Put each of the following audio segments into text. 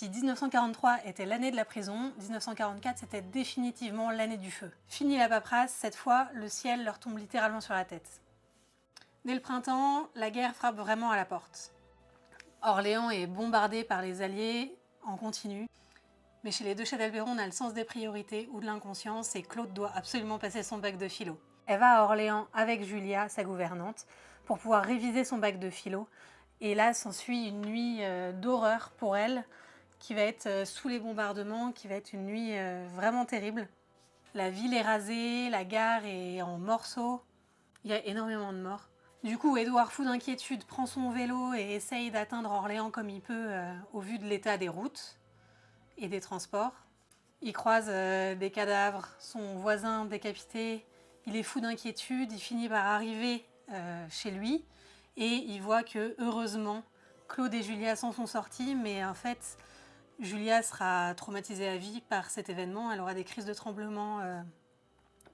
Si 1943 était l'année de la prison, 1944 c'était définitivement l'année du feu. Fini la paperasse, cette fois le ciel leur tombe littéralement sur la tête. Dès le printemps, la guerre frappe vraiment à la porte. Orléans est bombardée par les Alliés en continu. Mais chez les deux Châtellerault, on a le sens des priorités ou de l'inconscience et Claude doit absolument passer son bac de philo. Elle va à Orléans avec Julia, sa gouvernante, pour pouvoir réviser son bac de philo. Et là s'ensuit une nuit d'horreur pour elle, qui va être sous les bombardements, qui va être une nuit vraiment terrible. La ville est rasée, la gare est en morceaux, il y a énormément de morts. Du coup, Édouard, fou d'inquiétude, prend son vélo et essaye d'atteindre Orléans comme il peut au vu de l'état des routes et des transports. Il croise des cadavres, son voisin décapité, il est fou d'inquiétude, il finit par arriver chez lui et il voit que, heureusement, Claude et Julia s'en sont sortis, mais en fait, Julia sera traumatisée à vie par cet événement, elle aura des crises de tremblement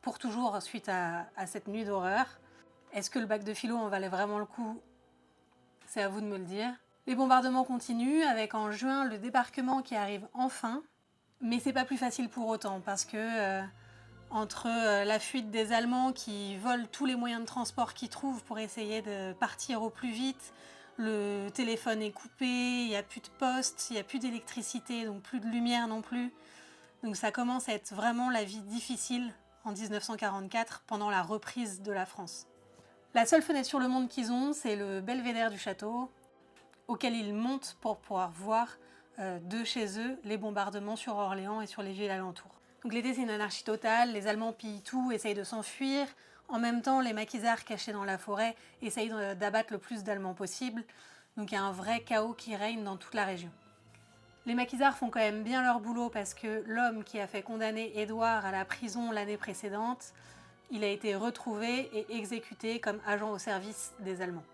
pour toujours suite à cette nuit d'horreur. Est-ce que le bac de philo en valait vraiment le coup? C'est à vous de me le dire. Les bombardements continuent avec en juin le débarquement qui arrive enfin, mais c'est pas plus facile pour autant parce que entre la fuite des Allemands qui volent tous les moyens de transport qu'ils trouvent pour essayer de partir au plus vite, le téléphone est coupé, il n'y a plus de poste, il n'y a plus d'électricité, donc plus de lumière non plus. Donc ça commence à être vraiment la vie difficile en 1944 pendant la reprise de la France. La seule fenêtre sur le monde qu'ils ont, c'est le belvédère du château, auquel ils montent pour pouvoir voir de chez eux les bombardements sur Orléans et sur les villes alentours. Donc l'été, c'est une anarchie totale, les Allemands pillent tout, essayent de s'enfuir. En même temps, les maquisards cachés dans la forêt essayent d'abattre le plus d'Allemands possible. Donc il y a un vrai chaos qui règne dans toute la région. Les maquisards font quand même bien leur boulot parce que l'homme qui a fait condamner Édouard à la prison l'année précédente, il a été retrouvé et exécuté comme agent au service des Allemands.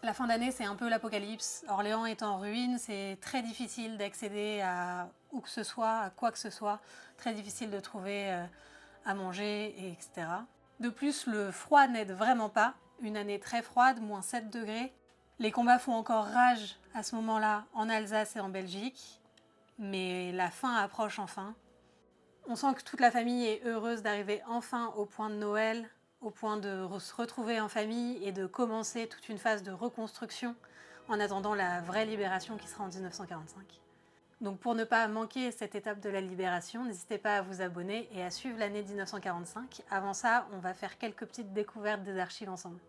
La fin d'année, c'est un peu l'apocalypse. Orléans est en ruine, c'est très difficile d'accéder à où que ce soit, à quoi que ce soit. Très difficile de trouver à manger, etc. De plus, le froid n'aide vraiment pas. Une année très froide, moins 7 degrés. Les combats font encore rage à ce moment-là en Alsace et en Belgique. Mais la fin approche enfin. On sent que toute la famille est heureuse d'arriver enfin au point de Noël, au point de se retrouver en famille et de commencer toute une phase de reconstruction en attendant la vraie libération qui sera en 1945. Donc pour ne pas manquer cette étape de la libération, n'hésitez pas à vous abonner et à suivre l'année 1945. Avant ça, on va faire quelques petites découvertes des archives ensemble.